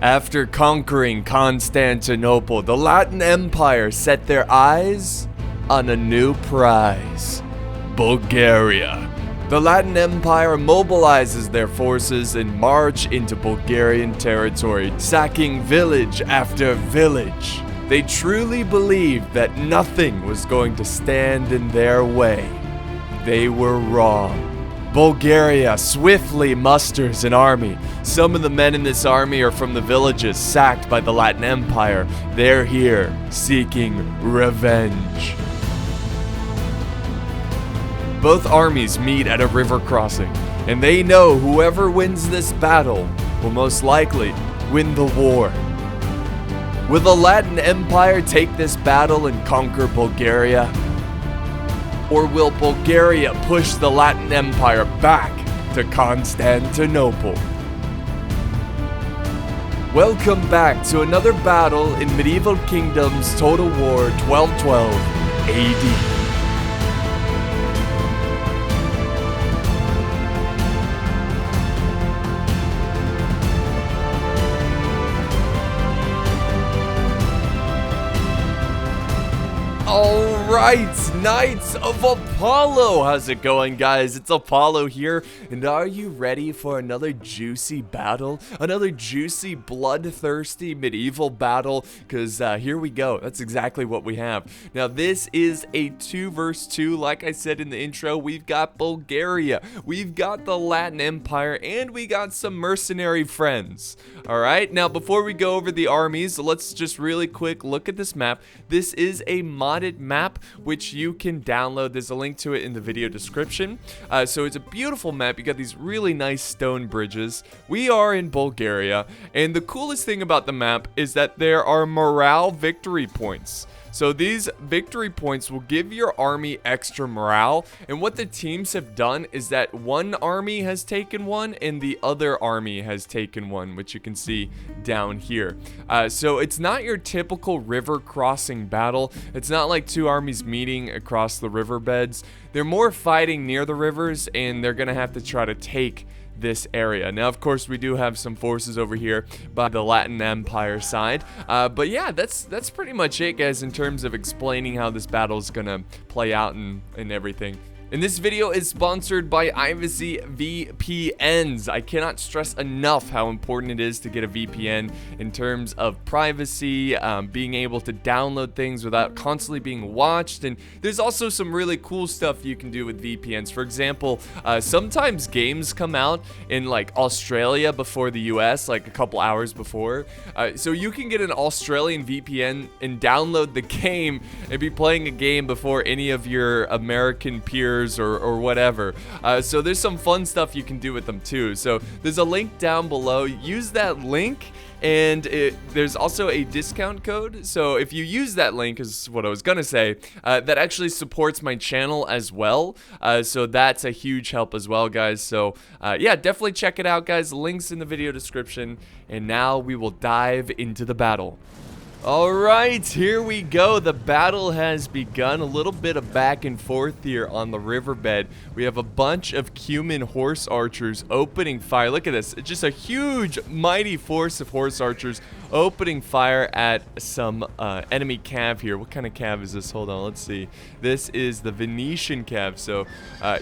After conquering Constantinople, the Latin Empire set their eyes on a new prize: Bulgaria. The Latin Empire mobilizes their forces and march into Bulgarian territory, sacking village after village. They truly believed that nothing was going to stand in their way. They were wrong. Bulgaria swiftly musters an army. Some of the men in this army are from the villages sacked by the Latin Empire. They're here seeking revenge. Both armies meet at a river crossing, and they know whoever wins this battle will most likely win the war. Will the Latin Empire take this battle and conquer Bulgaria? Or will Bulgaria push the Latin Empire back to Constantinople? Welcome back to another battle in Medieval Kingdoms Total War 1212 AD. Alright, Knights of Apollo! How's it going, guys? It's Apollo here, and are you ready for another juicy battle? Another juicy, bloodthirsty medieval battle? Because here we go. That's exactly what we have. Now, this is a 2 vs 2. Like I said in the intro, we've got Bulgaria, we've got the Latin Empire, and we got some mercenary friends. Alright, now before we go over the armies, let's just really quick look at this map. This is a modded map which you can download. There's a link to it in the video description. So it's a beautiful map. You got these really nice stone bridges. We are in Bulgaria, and the coolest thing about the map is that there are morale victory points. So these victory points will give your army extra morale, and what the teams have done is that one army has taken one and the other army has taken one, which you can see down here. So it's not your typical river crossing battle. It's not like two armies meeting across the riverbeds. They're more fighting near the rivers, and they're gonna have to try to take this area. Now, of course, we do have some forces over here by the Latin Empire side, but yeah, that's pretty much it, guys, in terms of explaining how this battle is gonna play out and everything. And this video is sponsored by Ivacy VPNs. I cannot stress enough how important it is to get a VPN in terms of privacy, being able to download things without constantly being watched. And there's also some really cool stuff you can do with VPNs. For example, sometimes games come out in like Australia before the US, like a couple hours before. So you can get an Australian VPN and download the game and be playing a game before any of your American peers or whatever. So there's some fun stuff you can do with them too. So there's a link down below. Use that link, and there's also a discount code. So if you use that link, is what I was gonna say, that actually supports my channel as well. So that's a huge help as well, guys. So yeah, definitely check it out, guys. Links in the video description. And now we will dive into the battle. Alright, here we go. The battle has begun. A little bit of back and forth here on the riverbed. We have a bunch of Cuman horse archers opening fire. Look at this. It's just a huge, mighty force of horse archers opening fire at some enemy cav here. What kind of cav is this? Hold on, let's see. This is the Venetian cav. So,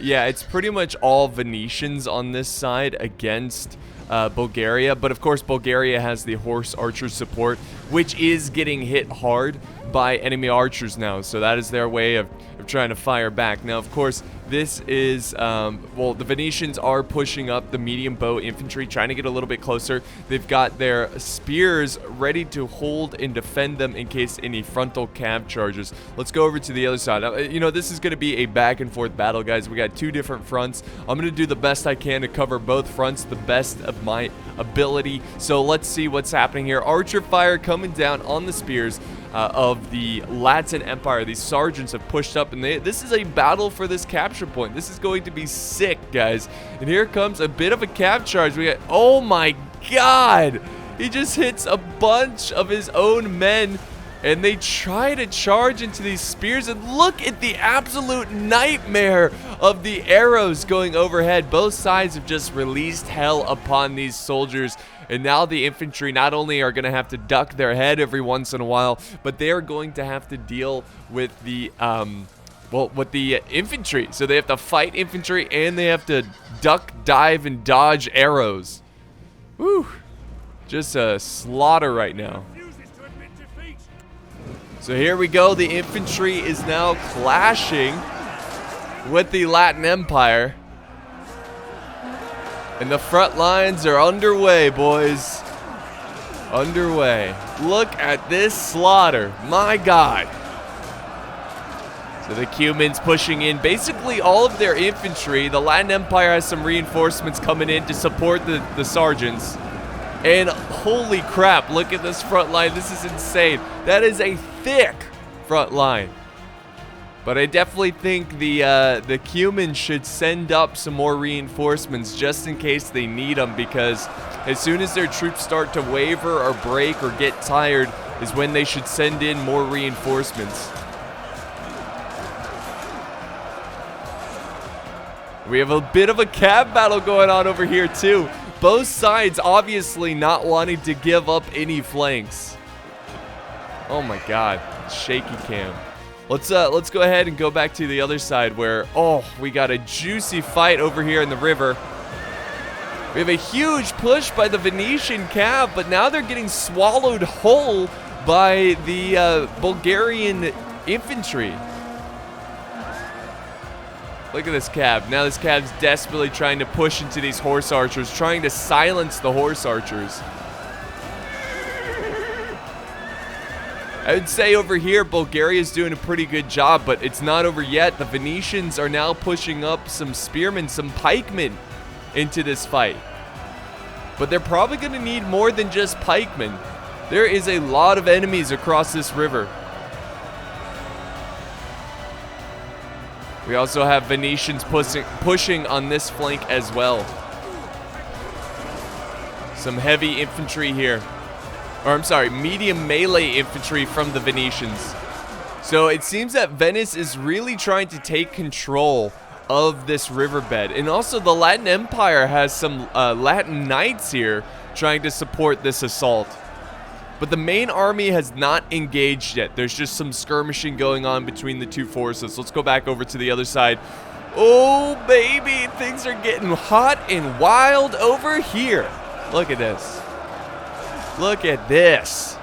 yeah, it's pretty much all Venetians on this side against Bulgaria, but of course Bulgaria has the horse archer support, which is getting hit hard by enemy archers now, so that is their way of trying to fire back. Now, of course, this is, well, the Venetians are pushing up the medium bow infantry, trying to get a little bit closer. They've got their spears ready to hold and defend them in case any frontal cav charges. Let's go over to the other side. You know, this is going to be a back and forth battle, guys. We got two different fronts. I'm going to do the best I can to cover both fronts, the best of my ability. So let's see what's happening here. Archer fire coming down on the spears of the Latin Empire. These sergeants have pushed up, and this is a battle for this capture point. This is going to be sick, guys. And here comes a bit of a cav charge. We got, oh my god, he just hits a bunch of his own men And they try to charge into these spears, and look at the absolute nightmare of the arrows going overhead. Both sides have just released hell upon these soldiers, and now the infantry not only are going to have to duck their head every once in a while, but they are going to have to deal with the with the infantry. So they have to fight infantry, and they have to duck, dive, and dodge arrows. Woo! Just a slaughter right now. So here we go. The infantry is now clashing with the Latin Empire. And the front lines are underway, boys. Underway. Look at this slaughter. My God. So the Cumans pushing in basically all of their infantry. The Latin Empire has some reinforcements coming in to support the sergeants. And holy crap, look at this front line. This is insane. That is a thick front line. But I definitely think the Cumans should send up some more reinforcements just in case they need them, because as soon as their troops start to waver or break or get tired is when they should send in more reinforcements. We have a bit of a cab battle going on over here too. Both sides obviously not wanting to give up any flanks. Oh my God, shaky cam. Let's go ahead and go back to the other side where, oh, we got a juicy fight over here in the river. We have a huge push by the Venetian cab, but now they're getting swallowed whole by the Bulgarian infantry. Look at this cab. Now this cab's desperately trying to push into these horse archers, trying to silence the horse archers. I would say over here, Bulgaria's doing a pretty good job, but it's not over yet. The Venetians are now pushing up some spearmen, some pikemen into this fight. But they're probably going to need more than just pikemen. There is a lot of enemies across this river. We also have Venetians pushing on this flank as well. Some heavy infantry here. Or I'm sorry, medium melee infantry from the Venetians. So it seems that Venice is really trying to take control of this riverbed. And also the Latin Empire has some Latin knights here trying to support this assault. But the main army has not engaged yet. There's just some skirmishing going on between the two forces. Let's go back over to the other side. Oh, baby, things are getting hot and wild over here. Look at this. Look at this.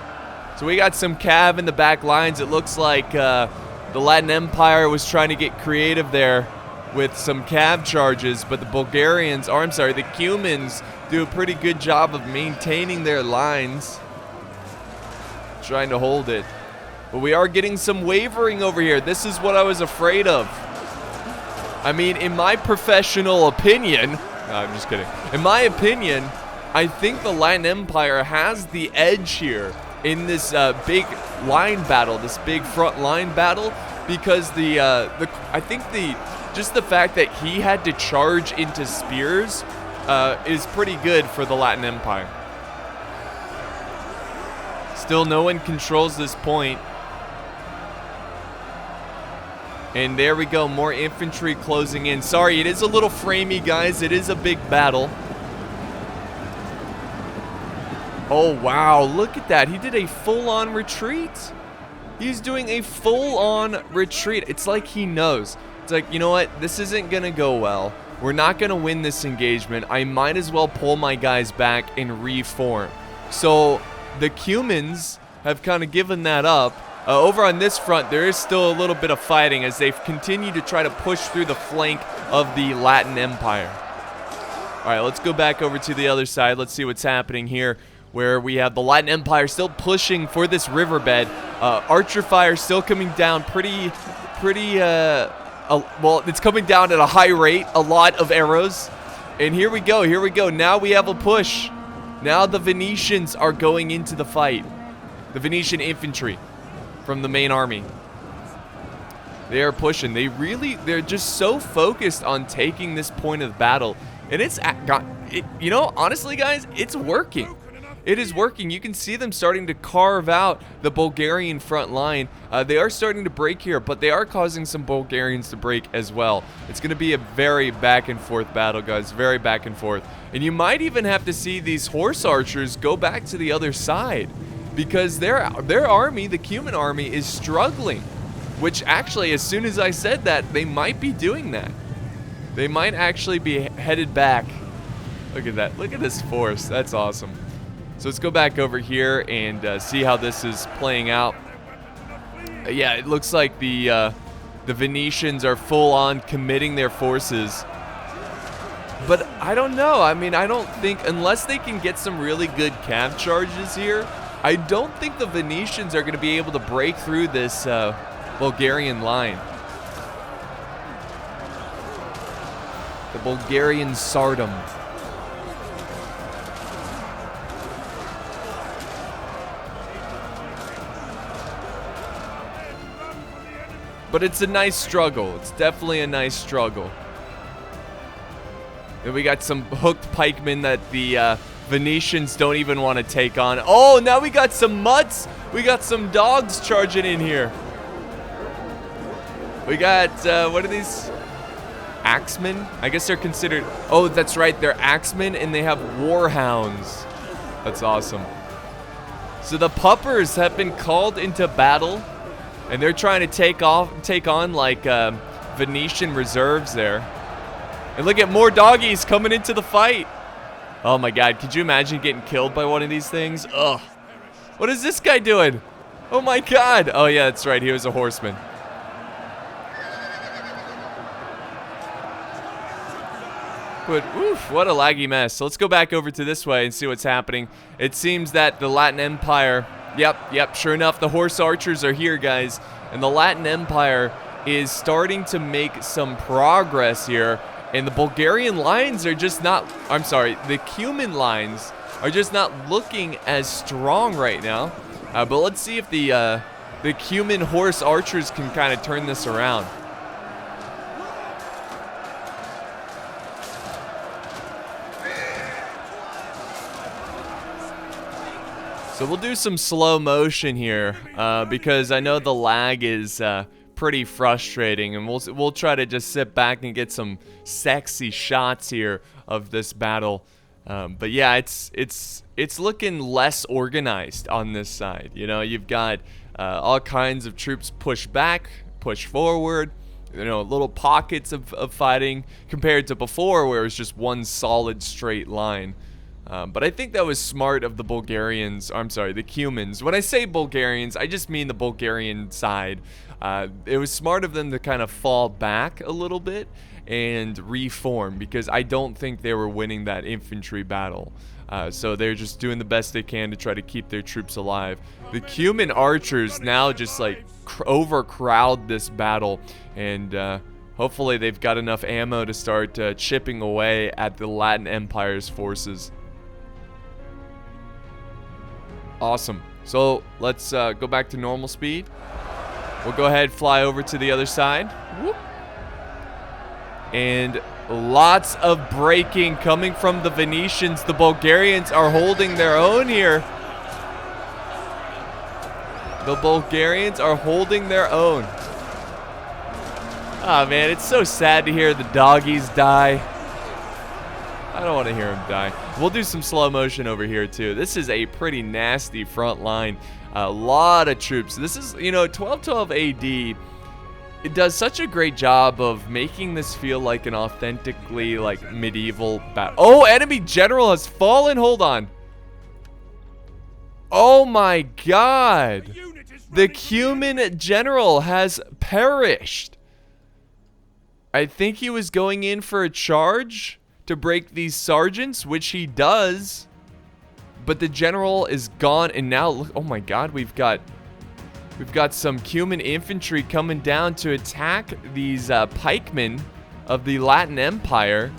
So we got some cav in the back lines. It looks like the Latin Empire was trying to get creative there with some cav charges, but the Bulgarians, or I'm sorry, the Cumans do a pretty good job of maintaining their lines. Trying to hold it. But we are getting some wavering over here. This is what I was afraid of. I mean, in my professional opinion, no, I'm just kidding. In my opinion, I think the Latin Empire has the edge here in this big line battle, this big front line battle, because I think just the fact that he had to charge into spears is pretty good for the Latin Empire. Still, no one controls this point. And there we go, more infantry closing in. Sorry, it is a little framey, guys. It is a big battle. Oh, wow, look at that. He did a full-on retreat. He's doing a full-on retreat. It's like he knows. It's like, you know what? This isn't going to go well. We're not going to win this engagement. I might as well pull my guys back and reform. So the Cumans have kind of given that up. Over on this front, there is still a little bit of fighting as they continue to try to push through the flank of the Latin Empire. All right, let's go back over to the other side. Let's see what's happening here, where we have the Latin Empire still pushing for this riverbed. Archer fire still coming down well, it's coming down at a high rate, a lot of arrows. And here we go. Now we have a push. Now the Venetians are going into the fight. The Venetian infantry from the main army. They are pushing. They're just so focused on taking this point of battle. And you know, honestly, guys, it's working. it is working. You can see them starting to carve out the Bulgarian front line. They are starting to break here, but they are causing some Bulgarians to break as well. It's going to be a very back and forth battle, guys. Very back and forth. And you might even have to see these horse archers go back to the other side, because their army, the Cuman army, is struggling. Which actually, as soon as I said that, they might be doing that. They might actually be headed back. Look at that. Look at this force. That's awesome. So let's go back over here and see how this is playing out. Yeah, it looks like the Venetians are full on committing their forces. But I don't know. I mean, I don't think, unless they can get some really good cav charges here, I don't think the Venetians are going to be able to break through this Bulgarian line. The Bulgarian Tsardom. But it's a nice struggle. It's definitely a nice struggle. And we got some hooked pikemen that the Venetians don't even want to take on. Oh, now we got some mutts. We got some dogs charging in here. We got, what are these? Axemen? I guess they're considered, oh, that's right. They're axemen and they have warhounds. That's awesome. So the puppers have been called into battle. And they're trying to take on like Venetian reserves there. And look at more doggies coming into the fight. Oh my god, could you imagine getting killed by one of these things? Ugh. What is this guy doing? Oh my god. Oh yeah, that's right, he was a horseman. But oof, what a laggy mess. So let's go back over to this way and see what's happening. It seems that the Latin Empire, Yep, sure enough, the horse archers are here, guys. And the Latin Empire is starting to make some progress here. And the Bulgarian lines are just not, I'm sorry, the Cuman lines are just not looking as strong right now. But let's see if the Cuman horse archers can kind of turn this around. So we'll do some slow motion here because I know the lag is pretty frustrating, and we'll try to just sit back and get some sexy shots here of this battle. But yeah, it's looking less organized on this side. You know, you've got all kinds of troops push back, push forward. You know, little pockets of fighting compared to before, where it was just one solid straight line. But I think that was smart of the Bulgarians, I'm sorry, the Cumans. When I say Bulgarians, I just mean the Bulgarian side. It was smart of them to kind of fall back a little bit and reform, because I don't think they were winning that infantry battle. So they're just doing the best they can to try to keep their troops alive. The Cuman archers now just like overcrowd this battle, and hopefully they've got enough ammo to start chipping away at the Latin Empire's forces. Awesome. So let's go back to normal speed. We'll go ahead and fly over to the other side. Whoop. And lots of braking coming from the Venetians. The Bulgarians are holding their own here. The Bulgarians are holding their own. Ah, man, it's so sad to hear the doggies die. I don't want to hear him die. We'll do some slow motion over here too. This is a pretty nasty front line. A lot of troops. This is, you know, 1212 AD. It does such a great job of making this feel like an authentically like medieval battle. Oh, enemy general has fallen. Hold on. Oh my god. The Cuman general has perished. I think he was going in for a charge to break these sergeants, which he does, but the general is gone. And now look, oh my god, we've got some Cuman infantry coming down to attack these pikemen of the Latin Empire,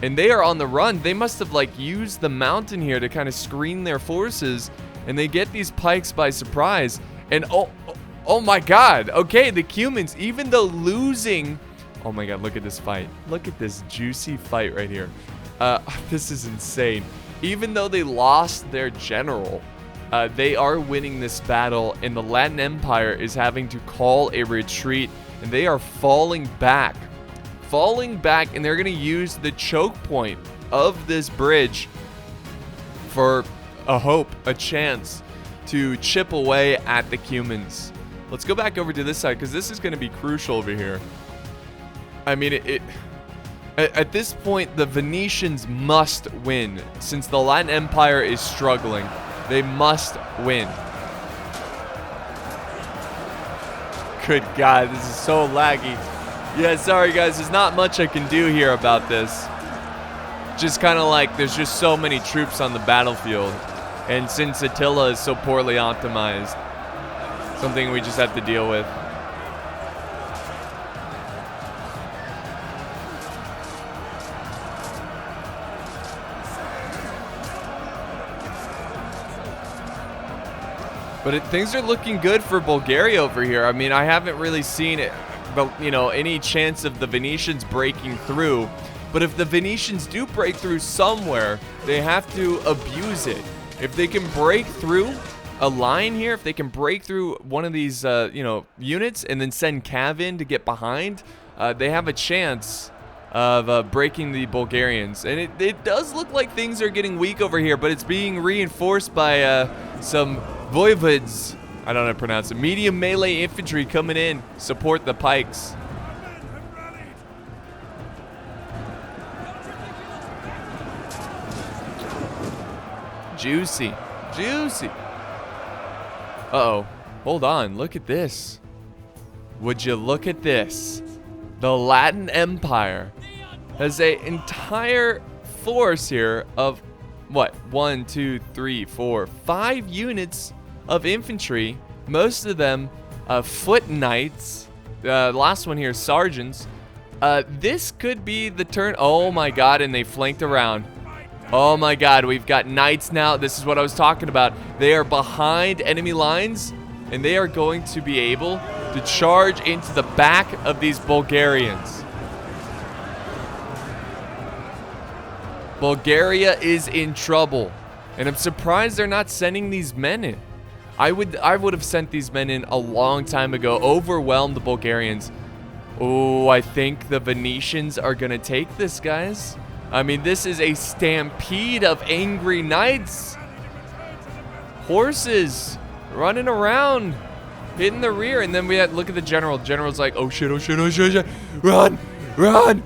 and they are on the run. They must have like used the mountain here to kind of screen their forces, and they get these pikes by surprise. And oh my god, okay, the Cumans, even though losing, oh my god, look at this fight. Look at this juicy fight right here. This is insane. even though they lost their general, they are winning this battle, and the Latin Empire is having to call a retreat, and they are falling back, and they're going to use the choke point of this bridge for a hope, a chance to chip away at the Cumans. Let's go back over to this side, because this is going to be crucial over here. I mean, at this point, the Venetians must win. Since the Latin Empire is struggling, they must win. Good God, this is so laggy. Yeah, sorry guys, there's not much I can do here about this. Just kind of like, there's just so many troops on the battlefield. And since Attila is so poorly optimized, something we just have to deal with. But things are looking good for Bulgaria over here. I mean, I haven't really seen it, but you know, any chance of the Venetians breaking through. But if the Venetians do break through somewhere, they have to abuse it. If they can break through a line here, if they can break through one of these, you know, units and then send cav in to get behind, they have a chance of breaking the Bulgarians. And it does look like things are getting weak over here, but it's being reinforced by some voivods. I don't know how to pronounce it. Medium melee infantry coming in, support the pikes. Juicy. Juicy. Uh-oh. Hold on. Look at this. Would you look at this? The Latin Empire has an entire force here of, what? 1, 2, 3, 4, 5 units of infantry. Most of them foot knights. Last one here, sergeants. This could be the turn. Oh my God, and they flanked around. Oh my God, we've got knights now. This is what I was talking about. They are behind enemy lines, and they are going to be able to charge into the back of these Bulgarians. Bulgaria is in trouble, and I'm surprised they're not sending these men in. I would have sent these men in a long time ago, overwhelmed the Bulgarians. Oh, I think the Venetians are gonna take this, guys. I mean, this is a stampede of angry knights. Horses running around, hitting the rear, and then we had look at the general. The general's like, oh shit, oh shit, oh shit, oh shit. Run, run.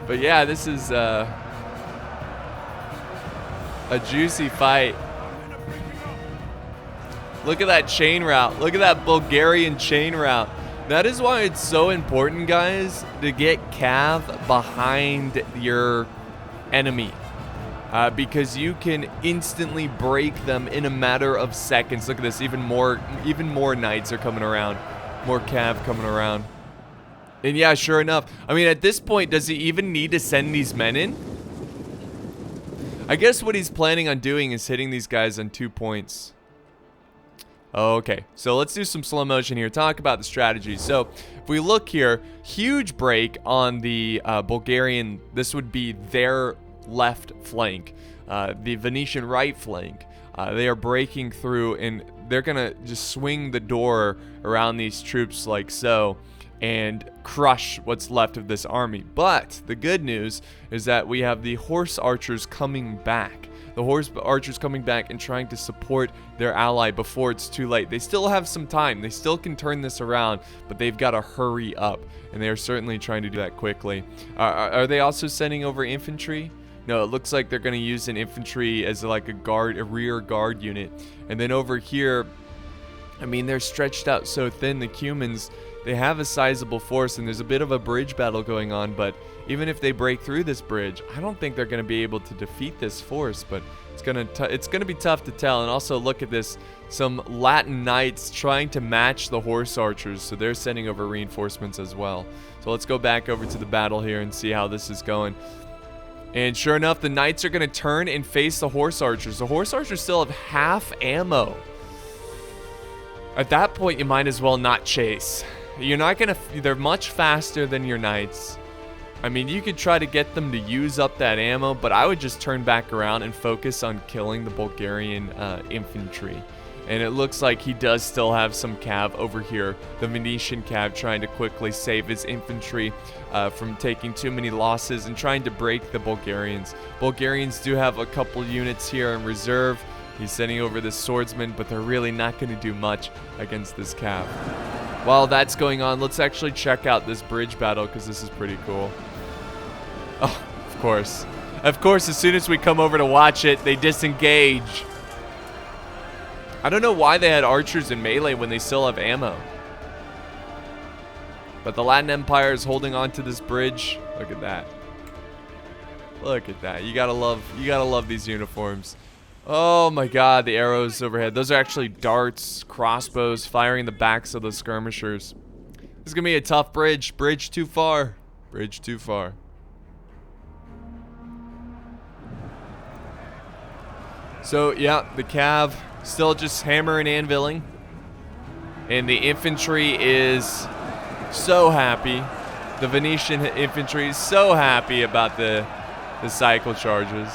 But yeah, this is a juicy fight. Look at that chain route. Look at that Bulgarian chain route. That is why it's so important, guys, to get cav behind your enemy. Because you can instantly break them in a matter of seconds. Look at this. Even more knights are coming around. More cav coming around. And yeah, sure enough. I mean, at this point, does he even need to send these men in? I guess what he's planning on doing is hitting these guys on 2 points. Okay, so let's do some slow motion here. Talk about the strategy. So if we look here, huge break on the Bulgarian. This would be their left flank, the Venetian right flank. They are breaking through, and they're gonna just swing the door around these troops like so and crush what's left of this army. But the good news is that we have the horse archers coming back. The horse archers coming back and trying to support their ally before it's too late. They still have some time. They still can turn this around, but they've got to hurry up, and they are certainly trying to do that quickly. Are they also sending over infantry? No, it looks like they're going to use an infantry as like a rear guard unit. And then over here, I mean, they're stretched out so thin, the Cumans. They have a sizable force, and there's a bit of a bridge battle going on, but even if they break through this bridge, I don't think they're going to be able to defeat this force, but it's going to be tough to tell. And also look at this, some Latin knights trying to match the horse archers, so they're sending over reinforcements as well. So let's go back over to the battle here and see how this is going. And sure enough, the knights are going to turn and face the horse archers. The horse archers still have half ammo. At that point, you might as well not chase. You're not going to... They're much faster than your knights. I mean, you could try to get them to use up that ammo, but I would just turn back around and focus on killing the Bulgarian infantry. And it looks like he does still have some cav over here. The Venetian cav trying to quickly save his infantry from taking too many losses and trying to break the Bulgarians. Bulgarians do have a couple units here in reserve. He's sending over this swordsman, but they're really not going to do much against this cav. While that's going on, let's actually check out this bridge battle because this is pretty cool. Oh, of course. Of course, as soon as we come over to watch it, they disengage. I don't know why they had archers in melee when they still have ammo. But the Latin Empire is holding on to this bridge. Look at that. Look at that. You gotta love these uniforms. Oh my god, the arrows overhead. Those are actually darts, crossbows, firing the backs of the skirmishers. This is gonna be a tough bridge. Bridge too far. Bridge too far. So, yeah, the cav still just hammering and anviling. And the infantry is so happy. The Venetian infantry is so happy about the cycle charges.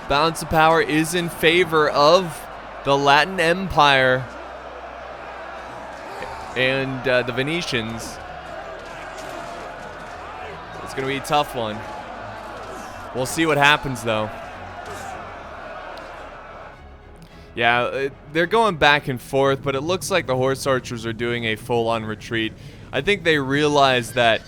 Balance of power is in favor of the Latin Empire and the Venetians. It's going to be a tough one. We'll see what happens, though. Yeah, they're going back and forth, but it looks like the horse archers are doing a full-on retreat. I think they realize that,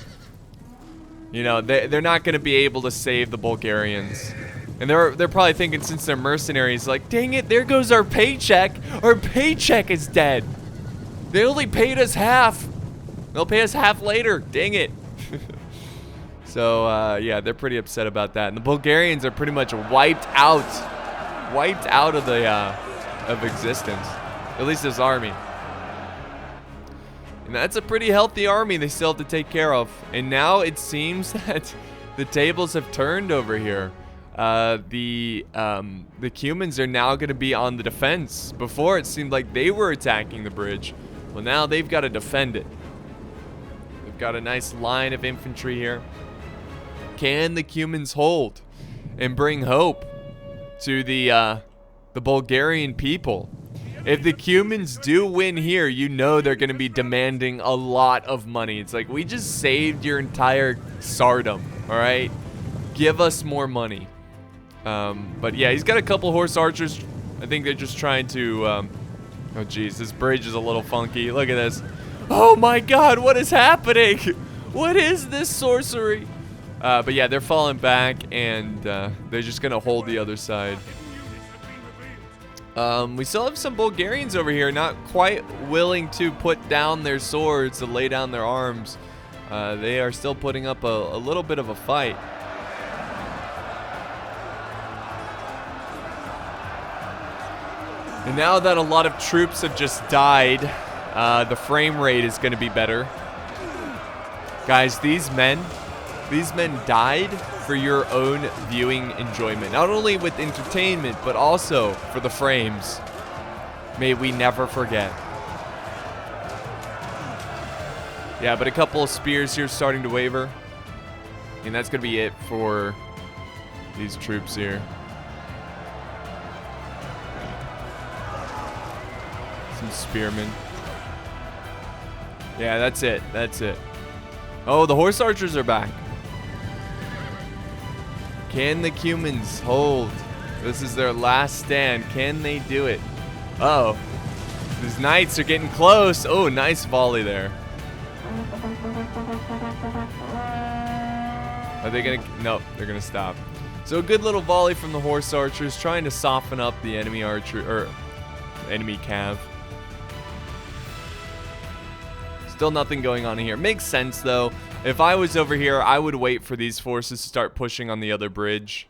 you know, they're not going to be able to save the Bulgarians. And they're probably thinking, since they're mercenaries, like, dang it, there goes our paycheck. Our paycheck is dead. They only paid us half. They'll pay us half later. Dang it. So, yeah, they're pretty upset about that. And the Bulgarians are pretty much wiped out of the of existence. At least this army. And that's a pretty healthy army they still have to take care of. And now it seems that the tables have turned over here. The Cumans are now going to be on the defense. Before it seemed like they were attacking the bridge. Well, now they've got to defend it. They've got a nice line of infantry here. Can the Cumans hold and bring hope to the Bulgarian people? If the Cumans do win here, you know they're going to be demanding a lot of money. It's like, we just saved your entire tsardom, all right? Give us more money. But yeah, he's got a couple horse archers. I think they're just trying to, oh geez, this bridge is a little funky. Look at this. Oh my god, what is happening? What is this sorcery? But yeah, they're falling back, and they're just going to hold the other side. We still have some Bulgarians over here not quite willing to put down their swords, to lay down their arms. They are still putting up a little bit of a fight. And now that a lot of troops have just died, the frame rate is going to be better. Guys, these men died for your own viewing enjoyment. Not only with entertainment, but also for the frames. May we never forget. Yeah, but a couple of spears here starting to waver. And that's going to be it for these troops here. Some spearmen. Yeah, that's it. That's it. Oh, the horse archers are back. Can the Cumans hold? This is their last stand. Can they do it? Uh-oh. These knights are getting close. Oh, nice volley there. Are they gonna? Nope, they're gonna stop. So a good little volley from the horse archers, trying to soften up the enemy archer, or enemy cav. Still nothing going on here. Makes sense though. If I was over here, I would wait for these forces to start pushing on the other bridge.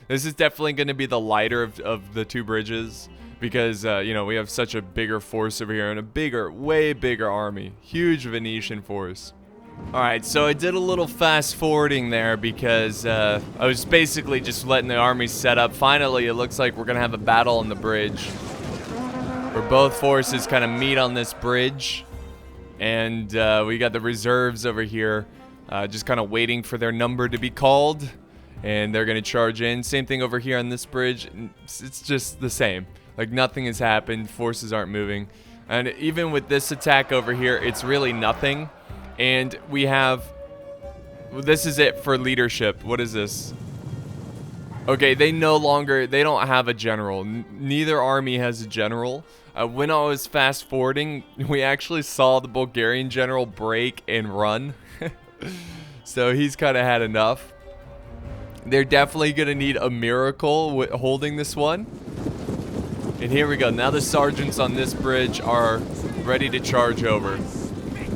This is definitely going to be the lighter of the two bridges, because you know, we have such a bigger force over here and a bigger, way bigger army. Huge Venetian force. Alright, so I did a little fast forwarding there because I was basically just letting the army set up. Finally, it looks like we're going to have a battle on the bridge, where both forces kind of meet on this bridge. And we got the reserves over here, just kind of waiting for their number to be called. And they're going to charge in. Same thing over here on this bridge. It's just the same. Like, nothing has happened. Forces aren't moving. And even with this attack over here, it's really nothing. And we have... This is it for leadership. What is this? Okay, they don't have a general. Neither army has a general. When I was fast forwarding, we actually saw the Bulgarian general break and run. So he's kind of had enough. They're definitely going to need a miracle with holding this one. And here we go. Now the sergeants on this bridge are ready to charge over.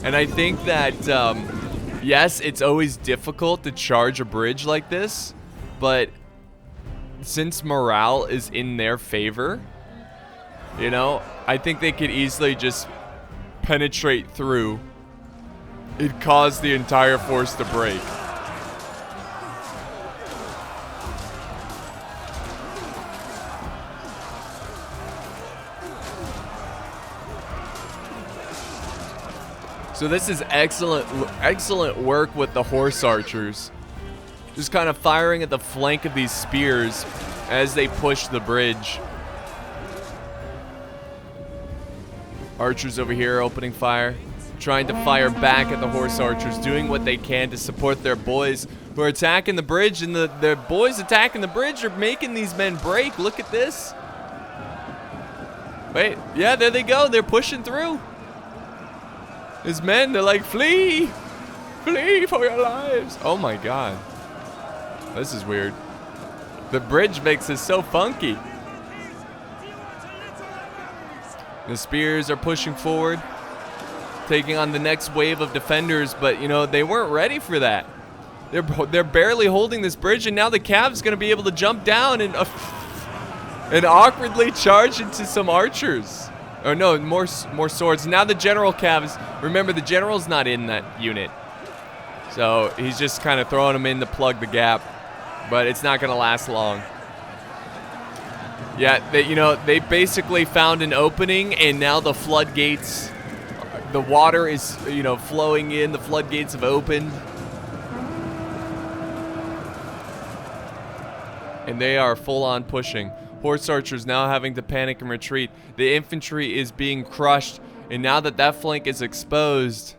And I think that, yes, it's always difficult to charge a bridge like this. But since morale is in their favor, you know, I think they could easily just penetrate through. It caused the entire force to break. So this is excellent work with the horse archers. Just kind of firing at the flank of these spears as they push the bridge. Archers over here opening fire, trying to fire back at the horse archers, doing what they can to support their boys who are attacking the bridge, and the boys attacking the bridge are making these men break. Look at this. Wait, yeah, there they go. They're pushing through. His men, they're like, flee! Flee for your lives! Oh my god. This is weird. The bridge makes this so funky. The spears are pushing forward, taking on the next wave of defenders, but, you know, they weren't ready for that. They're barely holding this bridge, and now the Cav's going to be able to jump down and awkwardly charge into some archers. Oh no, more swords. Now the general Cav is, remember, the general's not in that unit. So he's just kind of throwing them in to plug the gap. But it's not going to last long. Yeah, they basically found an opening, and now the floodgates, the water is, flowing in. The floodgates have opened. And they are full on pushing. Horse archers now having to panic and retreat. The infantry is being crushed. And now that that flank is exposed,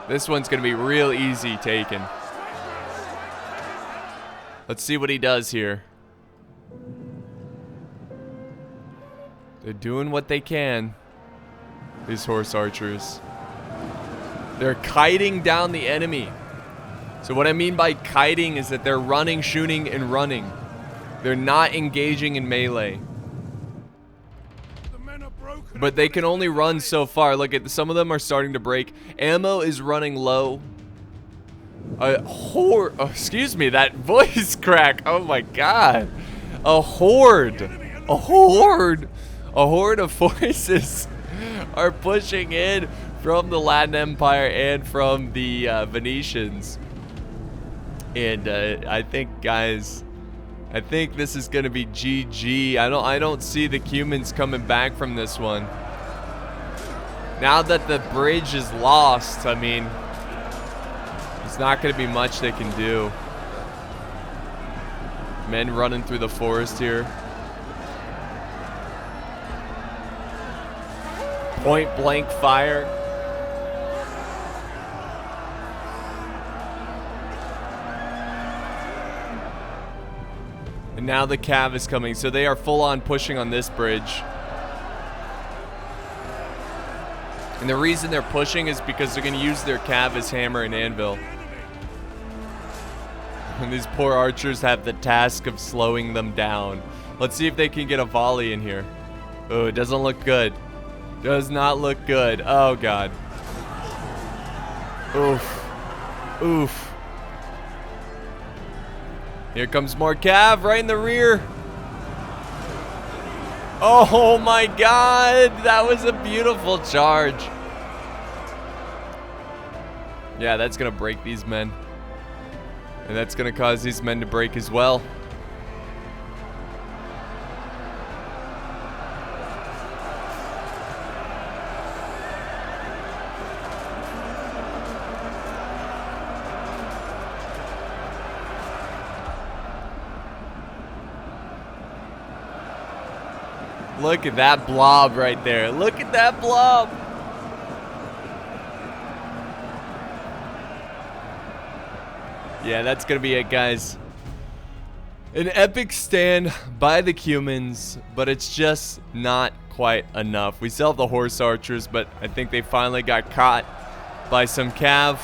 this one's going to be real easy taken. Let's see what he does here. They're doing what they can, these horse archers. They're kiting down the enemy. So what I mean by kiting is that they're running, shooting, and running. They're not engaging in melee. But they can only run so far. Look at some of them are starting to break. Ammo is running low. Excuse me, that voice crack. Oh my god. A horde of forces are pushing in from the Latin Empire and from the Venetians. And I think, guys, I think this is gonna be GG. I don't see the Cumans coming back from this one. Now that the bridge is lost, I mean, it's not gonna be much they can do. Men running through the forest here. Point blank fire. And now the Cav is coming, so they are full on pushing on this bridge. And the reason they're pushing is because they're going to use their Cav as hammer and anvil. And these poor archers have the task of slowing them down. Let's see if they can get a volley in here. Oh, it doesn't look good. Does not look good. Oh, God. Oof. Oof. Here comes more Cav right in the rear. Oh my god, that was a beautiful charge. Yeah, that's gonna break these men. And that's gonna cause these men to break as well. Look at that blob right there. Look at that blob. Yeah, that's going to be it, guys. An epic stand by the humans, but it's just not quite enough. We still have the horse archers, but I think they finally got caught by some cav.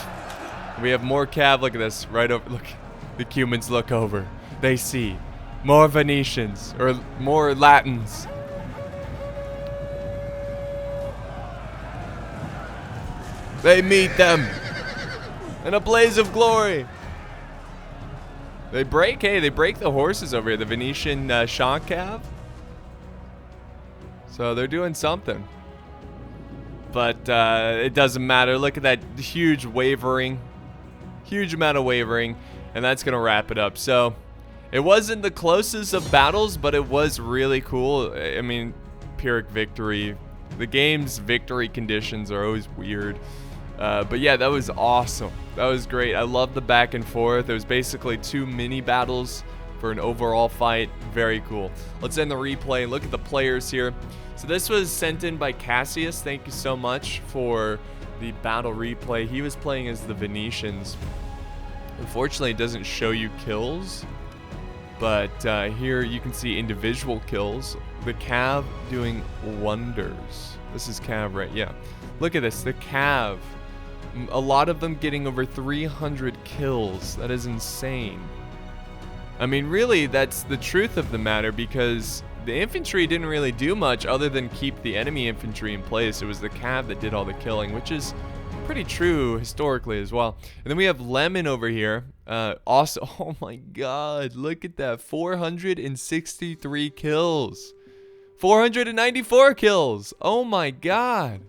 We have more cav. Look at this. Right over. Look. The humans look over. They see more Venetians, or more Latins. They meet them in a blaze of glory. They break, hey, they break the horses over here, the Venetian shock cav. So they're doing something. But it doesn't matter. Look at that huge wavering. Huge amount of wavering. And that's going to wrap it up. So it wasn't the closest of battles, but it was really cool. I mean, Pyrrhic victory. The game's victory conditions are always weird. But yeah, that was awesome. That was great. I love the back and forth. There was basically 2 mini battles for an overall fight. Very cool. Let's end the replay. Look at the players here. So this was sent in by Cassius. Thank you so much for the battle replay. He was playing as the Venetians. Unfortunately, it doesn't show you kills. But here you can see individual kills. The Cav doing wonders. This is Cav, right? Yeah. Look at this. The Cav. A lot of them getting over 300 kills. That is insane. I mean, really, that's the truth of the matter, because the infantry didn't really do much other than keep the enemy infantry in place. It was the Cav that did all the killing, which is pretty true historically as well. And then we have Lemon over here. Also, oh my god, look at that. 463 kills. 494 kills. Oh my god.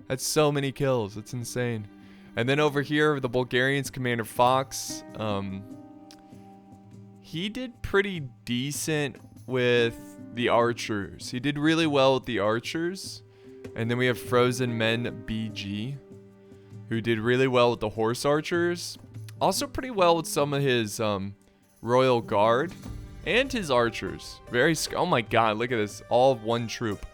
That's so many kills. That's insane. And then over here, the Bulgarians, Commander Fox. He did pretty decent with the archers. He did really well with the archers. And then we have Frozen Men BG, who did really well with the horse archers. Also pretty well with some of his Royal Guard and his archers. Oh my god, look at this. All of one troop.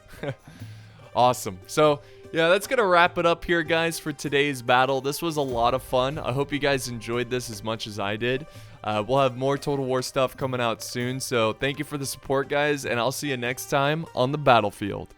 Awesome. So yeah, that's gonna wrap it up here, guys, for today's battle. This was a lot of fun. I hope you guys enjoyed this as much as I did. We'll have more Total War stuff coming out soon, so thank you for the support, guys, and I'll see you next time on the battlefield.